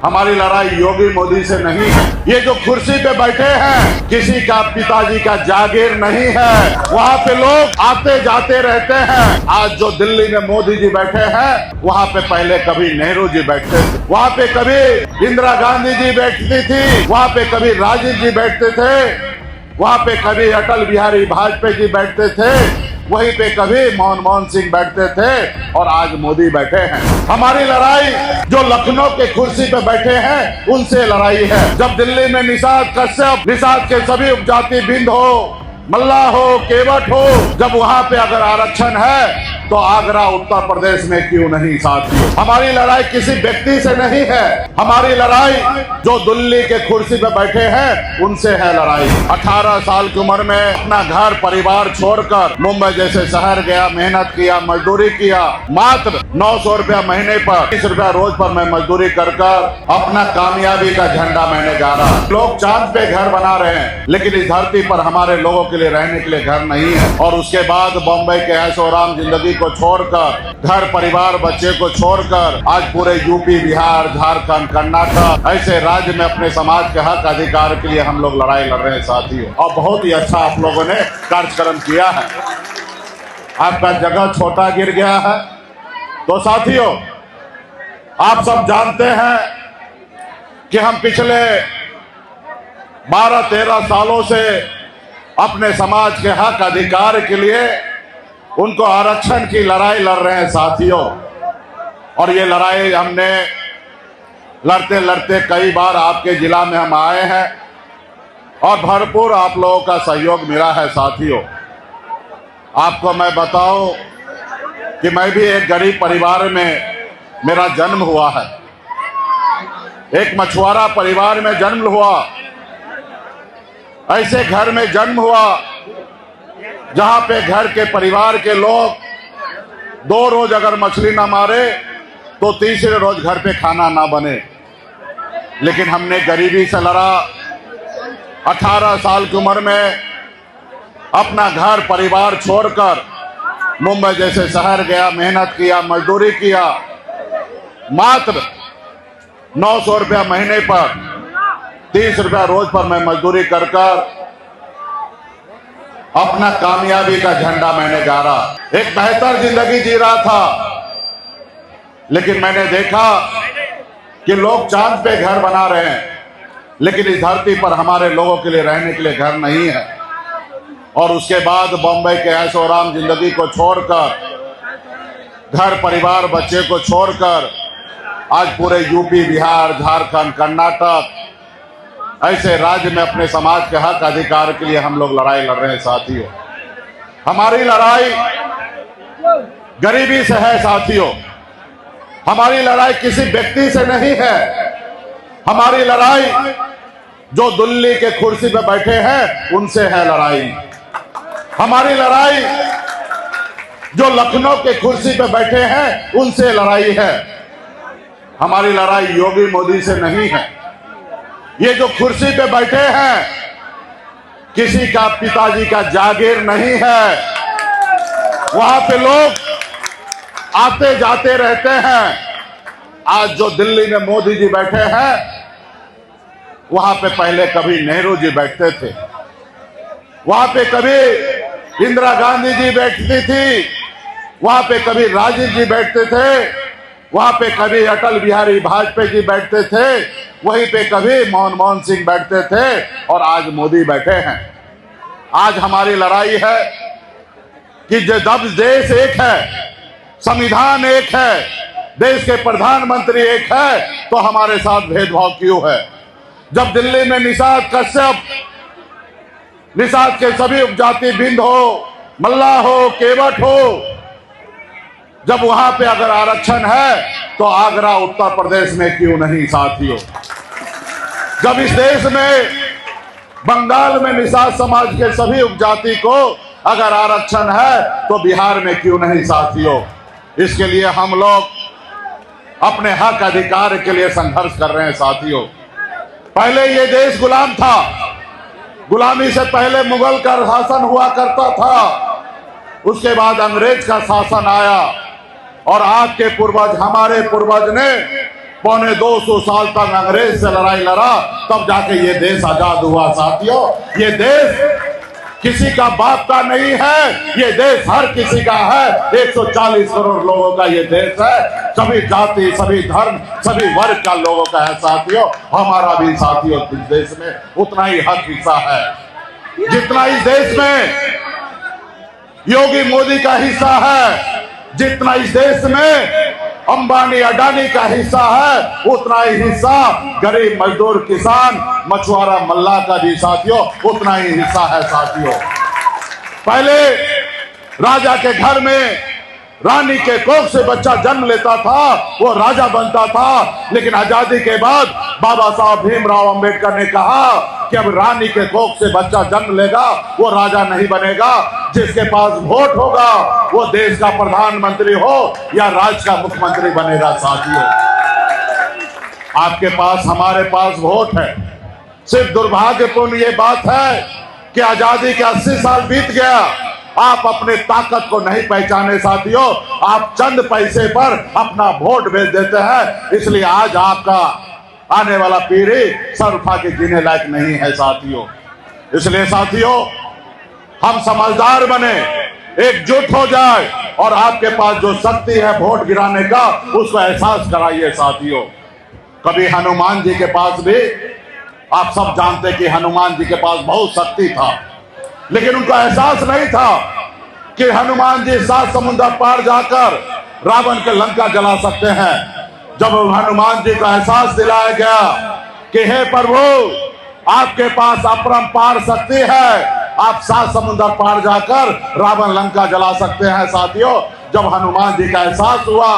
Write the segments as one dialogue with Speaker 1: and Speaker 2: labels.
Speaker 1: हमारी लड़ाई योगी मोदी से नहीं है। ये जो कुर्सी पे बैठे हैं किसी का पिताजी का जागीर नहीं है। वहाँ पे लोग आते जाते रहते हैं। आज जो दिल्ली में मोदी जी बैठे हैं वहाँ पे पहले कभी नेहरू जी बैठते थे, वहाँ पे कभी इंदिरा गांधी जी बैठती थी, वहाँ पे कभी राजीव जी बैठते थे, वहाँ पे कभी अटल बिहारी वाजपेयी जी बैठते थे, वहीं पे कभी मनमोहन सिंह बैठते थे और आज मोदी बैठे हैं। हमारी लड़ाई जो लखनऊ के कुर्सी पे बैठे हैं उनसे लड़ाई है। जब दिल्ली में निषाद कश्यप, निषाद के सभी उपजाति बिंद हो, मल्ला हो, केवट हो, जब वहाँ पे अगर आरक्षण है तो आगरा उत्तर प्रदेश में क्यों नहीं साथियों। हमारी लड़ाई किसी व्यक्ति से नहीं है, हमारी लड़ाई जो दिल्ली के कुर्सी पे बैठे हैं उनसे है लड़ाई। 18 साल की उम्र में अपना घर परिवार छोड़कर मुंबई जैसे शहर गया, मेहनत किया, मजदूरी किया, मात्र 900 रुपया महीने पर, 30 रुपया रोज पर मैं मजदूरी कर अपना कामयाबी का झंडा मैंने गाड़ा। लोग चांद पे घर बना रहे हैं लेकिन इस धरती पर हमारे लोगों के लिए रहने के लिए घर नहीं है। और उसके बाद बम्बई के ऐशो आराम जिंदगी को छोड़कर, घर परिवार बच्चे को छोड़कर आज पूरे यूपी, बिहार, झारखंड, कर्नाटक ऐसे राज्य में अपने समाज के हक अधिकार के लिए हम लोग लड़ाई लड़ रहे हैं साथियों। और बहुत ही अच्छा आप लोगों ने कार्यक्रम किया है। आपका जगह छोटा गिर गया है तो साथियों आप सब जानते हैं कि हम पिछले 12-13 सालों से अपने समाज के हक अधिकार के लिए उनको आरक्षण की लड़ाई लड़ रहे हैं साथियों। और ये लड़ाई हमने लड़ते लड़ते कई बार आपके जिला में हम आए हैं और भरपूर आप लोगों का सहयोग मिला है साथियों। आपको मैं बताऊं कि मैं भी एक गरीब परिवार में मेरा जन्म हुआ है, एक मछुआरा परिवार में जन्म हुआ, ऐसे घर में जन्म हुआ जहां पे घर के परिवार के लोग 2 रोज अगर मछली ना मारे तो तीसरे रोज घर पे खाना ना बने। लेकिन हमने गरीबी से लड़ा। 18 साल की उम्र में अपना घर परिवार छोड़कर मुंबई जैसे शहर गया, मेहनत किया, मजदूरी किया, मात्र 900 रुपया महीने पर, 30 रुपया रोज पर मैं मजदूरी कर अपना कामयाबी का झंडा मैंने गाड़ा। एक बेहतर जिंदगी जी रहा था लेकिन मैंने देखा कि लोग चांद पे घर बना रहे हैं लेकिन इस धरती पर हमारे लोगों के लिए रहने के लिए घर नहीं है। और उसके बाद बम्बई के ऐशो आराम जिंदगी को छोड़कर, घर परिवार बच्चे को छोड़कर आज पूरे यूपी, बिहार, झारखंड, कर्नाटक ऐसे राज्य में अपने समाज के हक अधिकार के लिए हम लोग लड़ाई लड़ रहे हैं साथियों। हमारी लड़ाई गरीबी से है साथियों, हमारी लड़ाई किसी व्यक्ति से नहीं है, हमारी लड़ाई जो दिल्ली के कुर्सी पे बैठे हैं उनसे है लड़ाई। हमारी लड़ाई जो लखनऊ के कुर्सी पे बैठे हैं उनसे लड़ाई है। हमारी लड़ाई योगी मोदी से नहीं है। ये जो कुर्सी पे बैठे हैं किसी का पिताजी का जागीर नहीं है। वहां पे लोग आते जाते रहते हैं। आज जो दिल्ली में मोदी जी बैठे हैं वहां पे पहले कभी नेहरू जी बैठते थे, वहां पे कभी इंदिरा गांधी जी बैठती थी, वहां पे कभी राजीव जी बैठते थे, वहां पे कभी अटल बिहारी वाजपेयी जी बैठते थे, वहीं पे कभी मनमोहन सिंह बैठते थे और आज मोदी बैठे हैं। आज हमारी लड़ाई है कि जब देश एक है, संविधान एक है, देश के प्रधानमंत्री एक है तो हमारे साथ भेदभाव क्यों है। जब दिल्ली में निषाद कश्यप, निषाद के सभी उपजाति बिंद हो, मल्ला हो, केवट हो, जब वहां पे अगर आरक्षण है तो आगरा उत्तर प्रदेश में क्यों नहीं साथियों। जब इस देश में बंगाल में निषाद समाज के सभी उपजाति को अगर आरक्षण है तो बिहार में क्यों नहीं साथियों। इसके लिए हम लोग अपने हक अधिकार के लिए संघर्ष कर रहे हैं साथियों। पहले ये देश गुलाम था, गुलामी से पहले मुगल का शासन हुआ करता था, उसके बाद अंग्रेज का शासन आया और आपके पूर्वज, हमारे पूर्वज ने पौने 200 साल तक अंग्रेज से लड़ाई लड़ा, तब जाके ये देश आजाद हुआ। साथियों, ये देश किसी का बाप का नहीं है, ये देश हर किसी का है। 140 करोड़ लोगों का ये देश है, सभी जाति, सभी धर्म, सभी वर्ग का लोगों का है। साथियों, हमारा भी साथियों इस देश में उतना ही हक हिस्सा है जितना इस देश में योगी मोदी का हिस्सा है, जितना इस देश में अंबानी अडानी का हिस्सा है, उतना ही हिस्सा गरीब मजदूर किसान मछुआरा मल्ला का भी साथियों उतना ही हिस्सा है। साथियों, पहले राजा के घर में रानी के कोख से बच्चा जन्म लेता था, वो राजा बनता था। लेकिन आजादी के बाद बाबा साहब भीमराव अंबेडकर ने कहा कि अब रानी के कोख से बच्चा जन्म लेगा, वो राजा नहीं बनेगा। जिसके पास वोट होगा वो देश का प्रधानमंत्री हो या राज्य का मुख्यमंत्री बनेगा। साथियों, आपके पास, हमारे पास वोट है। सिर्फ दुर्भाग्यपूर्ण ये बात है कि आजादी के 80 साल बीत गया, आप अपने ताकत को नहीं पहचाने। साथियों, आप चंद पैसे पर अपना वोट बेच देते हैं, इसलिए आज आपका आने वाला पीढ़ी सर उठा के जीने लायक नहीं है। साथियों, इसलिए साथियों हम समझदार बने, एकजुट हो जाए और आपके पास जो शक्ति है वोट गिराने का, उसको एहसास कराइए। साथियों, कभी हनुमान जी के पास भी, आप सब जानते कि हनुमान जी के पास बहुत शक्ति था, लेकिन उनको एहसास नहीं था कि हनुमान जी 7 समुद्र पार जाकर रावण के लंका जला सकते हैं। जब हनुमान जी को एहसास दिलाया गया कि हे प्रभु, आपके पास अपरंपार शक्ति है, आप 7 समुद्र पार जाकर रावण लंका जला सकते हैं। साथियों, जब हनुमान जी का एहसास हुआ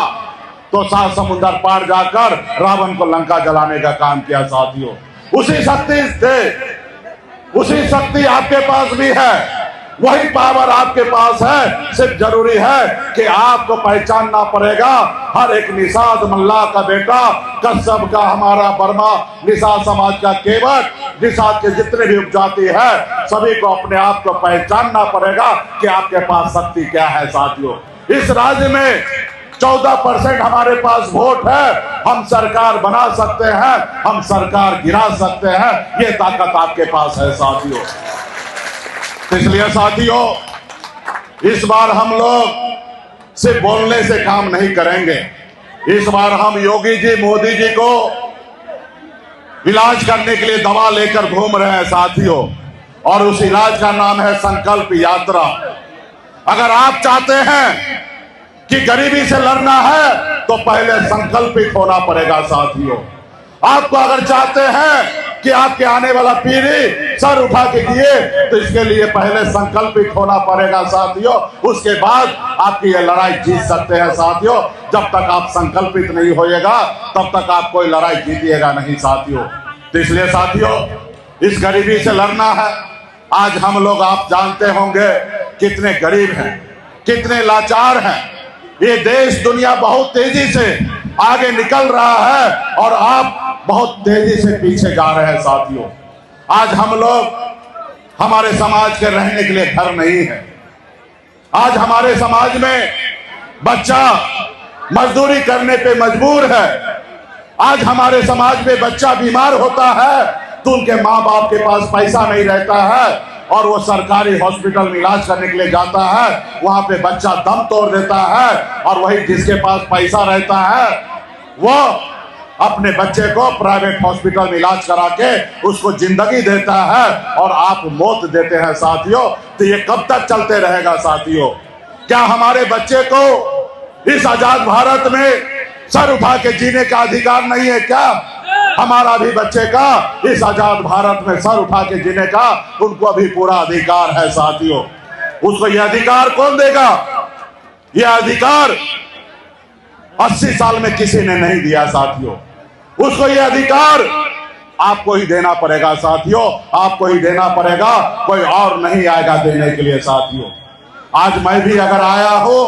Speaker 1: तो 7 समुद्र पार जाकर रावण को लंका जलाने का काम किया। साथियों, उसी शक्ति से, उसी शक्ति आपके पास भी है, वही पावर आपके पास है। सिर्फ जरूरी है कि आपको पहचानना पड़ेगा। हर एक निषाद मल्ला का बेटा, कश्यप का हमारा वर्मा, निषाद समाज का केवट, निषाद के जितने भी उपजाति है, सभी को अपने आप को पहचानना पड़ेगा कि आपके पास शक्ति क्या है। साथियों, इस राज्य में 14% हमारे पास वोट है, हम सरकार बना सकते हैं, हम सरकार गिरा सकते हैं, ये ताकत आपके पास है। साथियों, इसलिए साथियों इस बार हम लोग सिर्फ बोलने से काम नहीं करेंगे। इस बार हम योगी जी, मोदी जी को इलाज करने के लिए दवा लेकर घूम रहे हैं। साथियों, और उस इलाज का नाम है संकल्प यात्रा। अगर आप चाहते हैं कि गरीबी से लड़ना है तो पहले संकल्पित होना पड़ेगा। साथियों, आपको अगर चाहते हैं कि आपके आने वाला पीढ़ी सर उठा के जिए तो इसके लिए पहले संकल्पित होना पड़ेगा। साथियों, उसके बाद आपकी ये लड़ाई जीत सकते हैं। साथियों, जब तक आप संकल्पित नहीं होइएगा तब तक आप कोई लड़ाई जीतिएगा नहीं। साथियों, तो इसलिए साथियों इस गरीबी से लड़ना है। आज हम लोग, आप जानते होंगे कितने गरीब हैं, कितने लाचार हैं। ये देश, दुनिया बहुत तेजी से आगे निकल रहा है और आप बहुत तेजी से पीछे जा रहे हैं। साथियों, आज हम लोग, हमारे समाज के रहने के लिए घर नहीं है। आज हमारे समाज में बच्चा मजदूरी करने पे मजबूर है। आज हमारे समाज में बच्चा बीमार होता है तो उनके माँ बाप के पास पैसा नहीं रहता है और वो सरकारी हॉस्पिटल में इलाज करने के लिए जाता है, वहां पे बच्चा दम तोड़ देता है और वही जिसके पास पैसा रहता है वो अपने बच्चे को प्राइवेट हॉस्पिटल में इलाज करा के उसको जिंदगी देता है और आप मौत देते हैं। साथियों, तो ये कब तक चलते रहेगा। साथियों, क्या हमारे बच्चे को इस आजाद भारत में सर उठा के जीने का अधिकार नहीं है? क्या हमारा भी बच्चे का इस आजाद भारत में सर उठा के जीने का उनको भी पूरा अधिकार है। साथियों, उसको यह अधिकार कौन देगा? यह अधिकार 80 साल में किसी ने नहीं दिया। साथियों, उसको यह अधिकार आपको ही देना पड़ेगा। साथियों, आपको ही देना पड़ेगा, कोई और नहीं आएगा देने के लिए। साथियों, आज मैं भी अगर आया हूं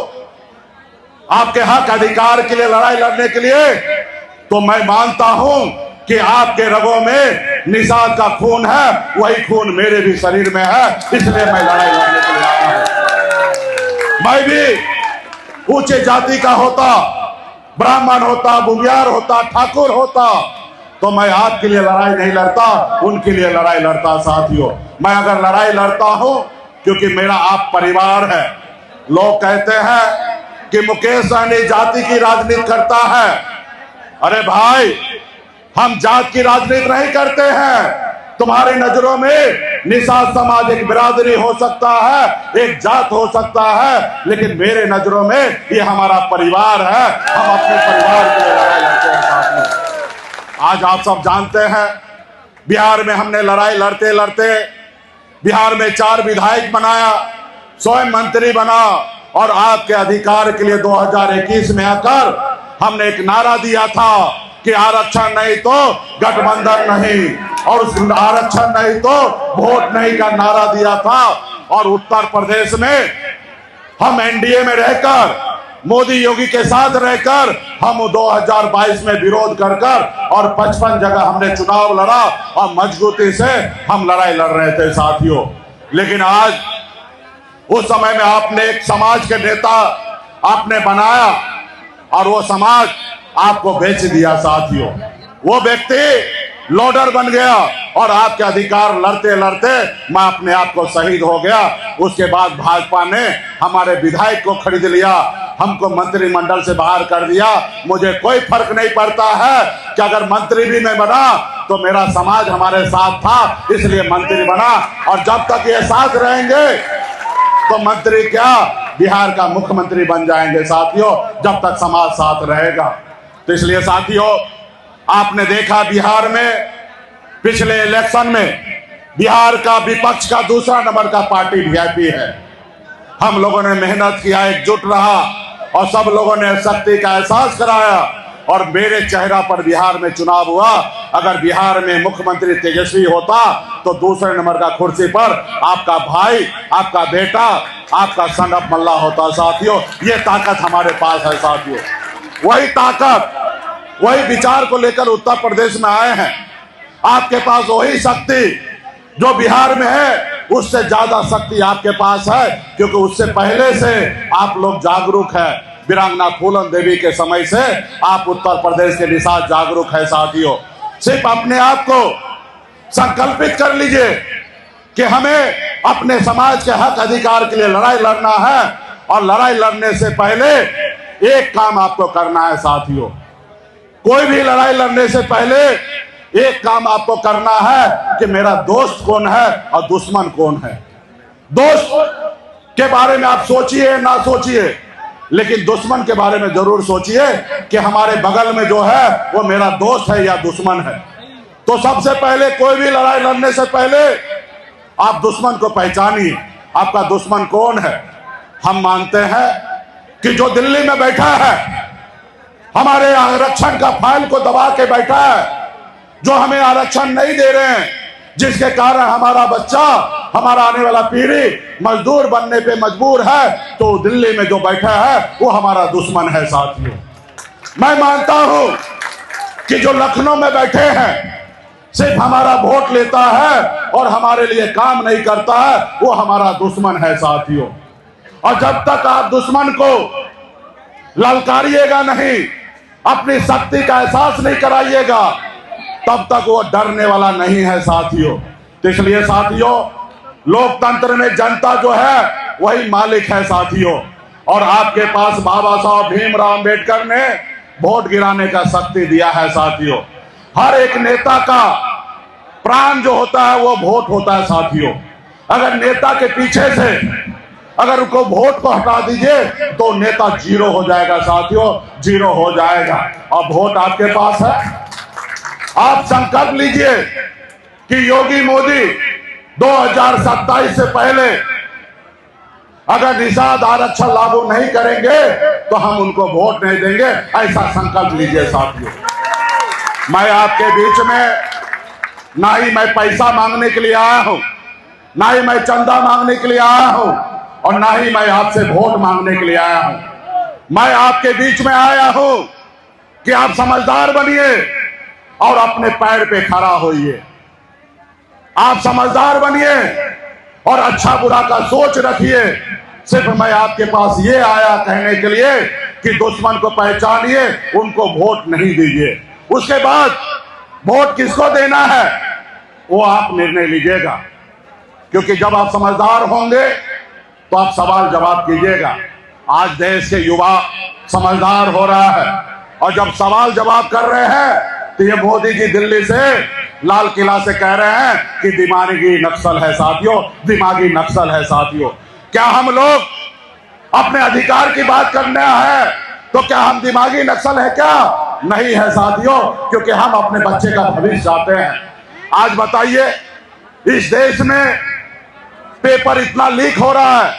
Speaker 1: आपके हक अधिकार के लिए लड़ाई लड़ने के लिए, तो मैं मानता हूं कि आपके रगों में निषाद का खून है, वही खून मेरे भी शरीर में है, इसलिए मैं लड़ाई लड़ने के लिए आया हूं। मैं भी ऊंचे जाति का होता, ब्राह्मण होता, बुंगियार होता, ठाकुर होता, तो मैं आपके लिए लड़ाई नहीं लड़ता, उनके लिए लड़ाई लड़ता। साथियों, मैं अगर लड़ाई लड़ता हूं क्योंकि मेरा आप परिवार है। लोग कहते हैं कि मुकेश सहनी जाति की राजनीति करता है। अरे भाई, हम जात की राजनीति नहीं करते हैं। तुम्हारी नजरों में निषाद समाज एक बिरादरी हो सकता है, एक जात हो सकता है, लेकिन मेरे नजरों में ये हमारा परिवार है। हम अपने परिवार के लिए लड़ाई लड़ते हैं। साथियों, आज आप सब जानते हैं, बिहार में हमने लड़ाई लड़ते लड़ते बिहार में 4 विधायक बनाया, स्वयं मंत्री बना, और आपके अधिकार के लिए 2021 में आकर हमने एक नारा दिया था कि आरक्षण नहीं तो गठबंधन नहीं, और उस आरक्षण नहीं तो वोट नहीं का नारा दिया था। और उत्तर प्रदेश में हम एनडीए में रहकर, मोदी योगी के साथ रहकर, हम 2022 में विरोध कर और 55 जगह हमने चुनाव लड़ा और मजबूती से हम लड़ाई लड़ रहे थे। साथियों, लेकिन आज उस समय में आपने एक समाज के नेता आपने बनाया और वो समाज आपको बेच दिया। साथियों, वो व्यक्ति लोडर बन गया और आपके अधिकार लड़ते लड़ते मैं अपने आप को शहीद हो गया। उसके बाद भाजपा ने हमारे विधायक को खरीद लिया, हमको मंत्रिमंडल से बाहर कर दिया। मुझे कोई फर्क नहीं पड़ता है कि अगर मंत्री भी मैं बना तो मेरा समाज हमारे साथ था, इसलिए मंत्री बना, और जब तक ये साथ रहेंगे तो मंत्री क्या, बिहार का मुख्यमंत्री बन जाएंगे। साथियों, जब तक समाज साथ रहेगा। तो इसलिए साथियों, आपने देखा बिहार में पिछले इलेक्शन में बिहार का विपक्ष का दूसरा नंबर का पार्टी वीआईपी है। हम लोगों ने मेहनत किया, एकजुट रहा और सब लोगों ने शक्ति का एहसास कराया, और मेरे चेहरा पर बिहार में चुनाव हुआ। अगर बिहार में मुख्यमंत्री तेजस्वी होता तो दूसरे नंबर का कुर्सी पर आपका भाई, आपका बेटा, आपका सन ऑफ मल्ला होता। साथियों, ये ताकत हमारे पास है। साथियों, वही ताकत, वही विचार को लेकर उत्तर प्रदेश में आए हैं। आपके पास वही शक्ति जो बिहार में है, उससे ज्यादा शक्ति आपके पास है, क्योंकि उससे पहले से आप लोग जागरूक है। वीरांगना फूलन देवी के समय से आप उत्तर प्रदेश के निषाद जागरूक है। साथियों, सिर्फ अपने आप को संकल्पित कर लीजिए कि हमें अपने समाज के हक अधिकार के लिए लड़ाई लड़ना है, और लड़ाई लड़ने से पहले एक काम आपको करना है। साथियों, कोई भी लड़ाई लड़ने से पहले एक काम आपको करना है कि मेरा दोस्त कौन है और दुश्मन कौन है। दोस्त के बारे में आप सोचिए ना सोचिए, लेकिन दुश्मन के बारे में जरूर सोचिए कि हमारे बगल में जो है वो मेरा दोस्त है या दुश्मन है। तो सबसे पहले कोई भी लड़ाई लड़ने से पहले आप दुश्मन को पहचानिए, आपका दुश्मन कौन है। हम मानते हैं कि जो दिल्ली में बैठा है, हमारे आरक्षण का फाइल को दबा के बैठा है, जो हमें आरक्षण नहीं दे रहे हैं, जिसके कारण हमारा बच्चा, हमारा आने वाला पीढ़ी मजदूर बनने पे मजबूर है, तो दिल्ली में जो बैठा है वो हमारा दुश्मन है। साथियों, मैं मानता हूं कि जो लखनऊ में बैठे हैं, सिर्फ हमारा वोट लेता है और हमारे लिए काम नहीं करता है, वो हमारा दुश्मन है। साथियों, और जब तक आप दुश्मन को ललकारिएगा नहीं, अपनी शक्ति का एहसास नहीं कराइएगा, तब तक वो डरने वाला नहीं है। साथियों, तो इसलिए साथियों, लोकतंत्र में जनता जो है वही मालिक है। साथियों, और आपके पास बाबा साहब भीमराव अंबेडकर ने वोट गिराने का शक्ति दिया है। साथियों, हर एक नेता का प्राण जो होता है वो वोट होता है। साथियों, अगर नेता के पीछे से अगर उनको वोट को हटा दीजिए तो नेता जीरो हो जाएगा। साथियों, जीरो हो जाएगा, और वोट आपके पास है। आप संकल्प लीजिए कि योगी मोदी 2027 से पहले अगर निषाद आरक्षण लागू नहीं करेंगे तो हम उनको वोट नहीं देंगे, ऐसा संकल्प लीजिए। साथियों, मैं आपके बीच में ना ही मैं पैसा मांगने के लिए आया हूं, ना ही मैं चंदा मांगने के लिए आया हूं, और ना ही मैं आपसे वोट मांगने के लिए आया हूं। मैं आपके बीच में आया हूं कि आप समझदार बनिए और अपने पैर पे खड़ा होइए। आप समझदार बनिए और अच्छा बुरा का सोच रखिए। सिर्फ मैं आपके पास ये आया कहने के लिए कि दुश्मन को पहचानिए, उनको वोट नहीं दीजिए। उसके बाद वोट किसको देना है वो आप निर्णय लीजिएगा, क्योंकि जब आप समझदार होंगे तो आप सवाल जवाब कीजिएगा। आज देश के युवा समझदार हो रहा है और जब सवाल जवाब कर रहे हैं तो ये मोदी जी दिल्ली से, लाल किला से कह रहे हैं कि दिमागी नक्सल है साथियों, दिमागी नक्सल है साथियों। क्या हम लोग अपने अधिकार की बात करना है तो क्या हम दिमागी नक्सल है? क्या नहीं है साथियों, क्योंकि हम अपने बच्चे का भविष्य चाहते हैं। आज बताइए, इस देश में पेपर इतना लीक हो रहा है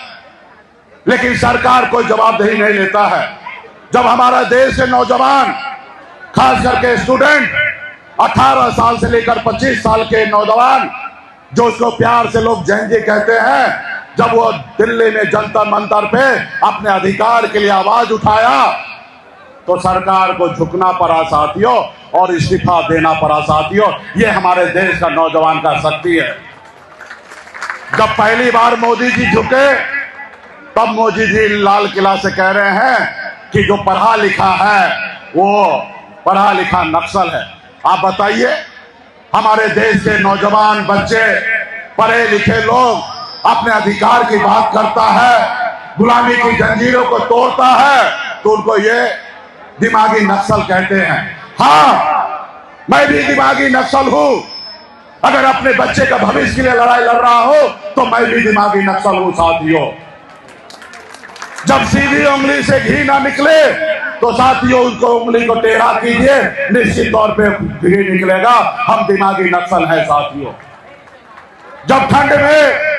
Speaker 1: लेकिन सरकार कोई जवाबदेही नहीं लेता है। जब हमारा देश के नौजवान, खास करके स्टूडेंट, 18 साल से लेकर 25 साल के नौजवान, जो उसको प्यार से लोग जैन कहते हैं, जब वो दिल्ली में जंतर मंतर पे अपने अधिकार के लिए आवाज उठाया तो सरकार को झुकना पड़ा साथियों और इस्तीफा देना पड़ा साथियों। ये हमारे देश का नौजवान का शक्ति है। जब पहली बार मोदी जी झुके तब मोदी जी लाल किला से कह रहे हैं कि जो पढ़ा लिखा है वो पढ़ा लिखा नक्सल है। आप बताइए, हमारे देश के नौजवान बच्चे, पढ़े लिखे लोग अपने अधिकार की बात करता है, गुलामी की जंजीरों को तोड़ता है तो उनको ये दिमागी नक्सल कहते हैं। हाँ, मैं भी दिमागी नक्सल हूं। अगर अपने बच्चे का भविष्य के लिए लड़ाई लड़ रहा हो तो मैं भी दिमागी नक्सल हूं साथियों। जब सीधी उंगली से घी ना निकले तो साथियों उसको उंगली को टेढ़ा कीजिए, निश्चित तौर पे घी निकलेगा। हम दिमागी नक्सल है साथियों। जब ठंड में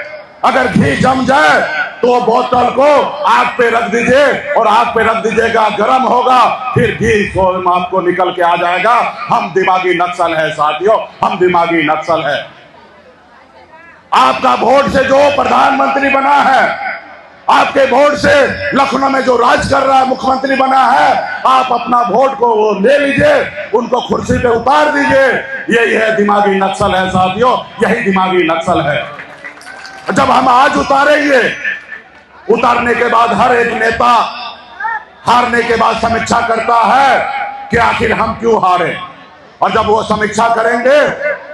Speaker 1: अगर घी जम जाए तो बोतल को आग पे रख दीजिए और आग पे रख दीजिएगा, गर्म होगा, फिर घी स्वयं आपको निकल के आ जाएगा। हम दिमागी नक्सल है साथियों, हम दिमागी नक्सल है। आपका वोट से जो प्रधानमंत्री बना है, आपके वोट से लखनऊ में जो राज कर रहा है, मुख्यमंत्री बना है, आप अपना वोट को वो ले लीजिए, उनको कुर्सी पे उतार दीजिए। यही है दिमागी नक्सल है साथियों, यही दिमागी नक्सल है। जब हम आज उतारेंगे, उतारने के बाद हर एक नेता हारने के बाद समीक्षा करता है कि आखिर हम क्यों हारे, और जब वो समीक्षा करेंगे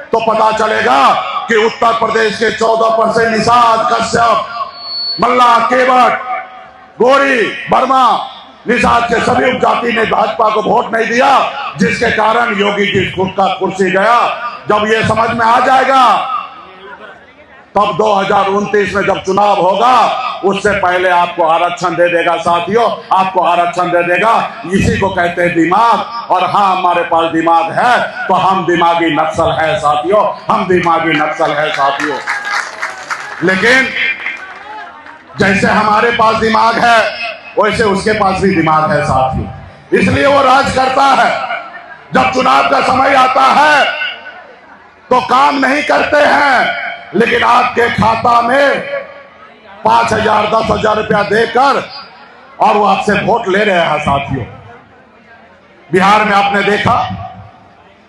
Speaker 1: तो पता चलेगा कि उत्तर प्रदेश के 14% निषाद, कश्यप, मल्ला, केवट, गोरी, वर्मा, निषाद के सभी उपजाति ने भाजपा को वोट नहीं दिया, जिसके कारण योगी जी खुद का कुर्सी गया। जब ये समझ में आ जाएगा तब 2029 में जब चुनाव होगा उससे पहले आपको आरक्षण दे देगा साथियों, आपको आरक्षण दे देगा। इसी को कहते हैं दिमाग। और हाँ, हमारे पास दिमाग है तो हम दिमागी नक्सल है साथियों, हम दिमागी नक्सल है साथियों। लेकिन जैसे हमारे पास दिमाग है वैसे उसके पास भी दिमाग है साथियों, इसलिए वो राज करता है। जब चुनाव का समय आता है तो काम नहीं करते हैं, लेकिन आपके खाता में 5,000 10,000 रुपया देकर और वो आपसे वोट ले रहे हैं साथियों। बिहार में आपने देखा,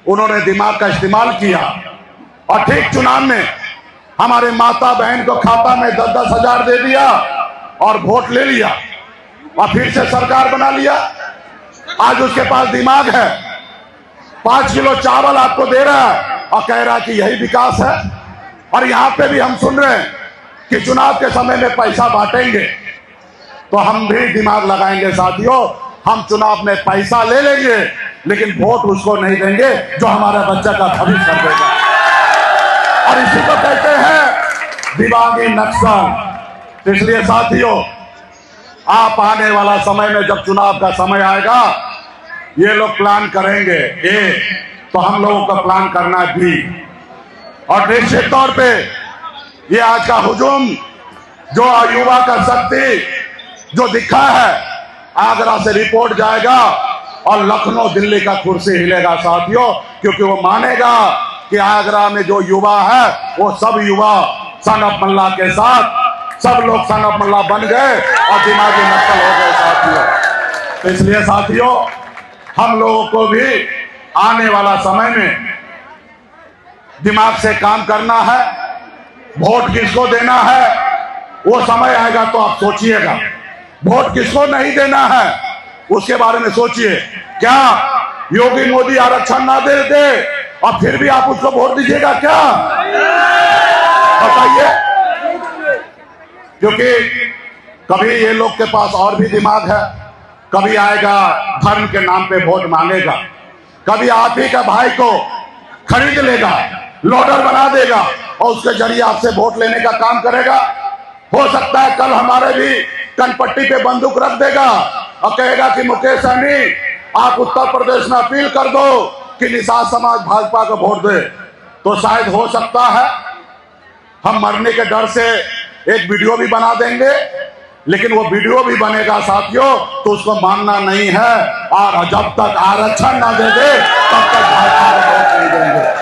Speaker 1: उन्होंने दिमाग का इस्तेमाल किया और ठीक चुनाव में हमारे माता बहन को खाता में 10-10 हजार दे दिया और वोट ले लिया और फिर से सरकार बना लिया। आज उसके पास दिमाग है, 5 किलो चावल आपको दे रहा है और कह रहा है कि यही विकास है। और यहां पे भी हम सुन रहे हैं कि चुनाव के समय में पैसा बांटेंगे, तो हम भी दिमाग लगाएंगे साथियों। हम चुनाव में पैसा ले लेंगे लेकिन वोट उसको नहीं देंगे जो हमारा बच्चा का भविष्य कर देगा। और इसी को कहते हैं दिमागी नक्सल। इसलिए साथियों, आप आने वाला समय में जब चुनाव का समय आएगा, ये लोग प्लान करेंगे तो हम लोगों को प्लान करना भी। और निश्चित तौर पे ये आज का हुजूम जो युवा का शक्ति जो दिखा है, आगरा से रिपोर्ट जाएगा और लखनऊ दिल्ली का कुर्सी हिलेगा साथियों, क्योंकि वो मानेगा कि आगरा में जो युवा है वो सब युवा सन ऑफ मल्ला के साथ, सब लोग सन ऑफ मल्ला बन गए और दिमागी नक्सल हो गए साथियों। तो इसलिए साथियों, हम लोगों को भी आने वाला समय में दिमाग से काम करना है। वोट किसको देना है वो समय आएगा तो आप सोचिएगा। वोट किसको नहीं देना है उसके बारे में सोचिए। क्या योगी मोदी आरक्षण ना दे दे और फिर भी आप उसको वोट दीजिएगा क्या? बताइए। क्योंकि कभी ये लोग के पास और भी दिमाग है, कभी आएगा धर्म के नाम पे वोट मांगेगा, कभी आप ही का भाई को खरीद लेगा, लोडर बना देगा और उसके जरिए आपसे वोट लेने का काम करेगा। हो सकता है कल हमारे भी कनपट्टी पे बंदूक रख देगा और कहेगा कि मुकेश सहनी आप उत्तर प्रदेश में अपील कर दो कि निषाद समाज भाजपा को वोट दे। तो शायद हो सकता है हम मरने के डर से एक वीडियो भी बना देंगे, लेकिन वो वीडियो भी बनेगा साथियों तो उसको मानना नहीं है, और जब तक आरक्षण ना दे दे तब तक भाजपा को वोट नहीं देंगे।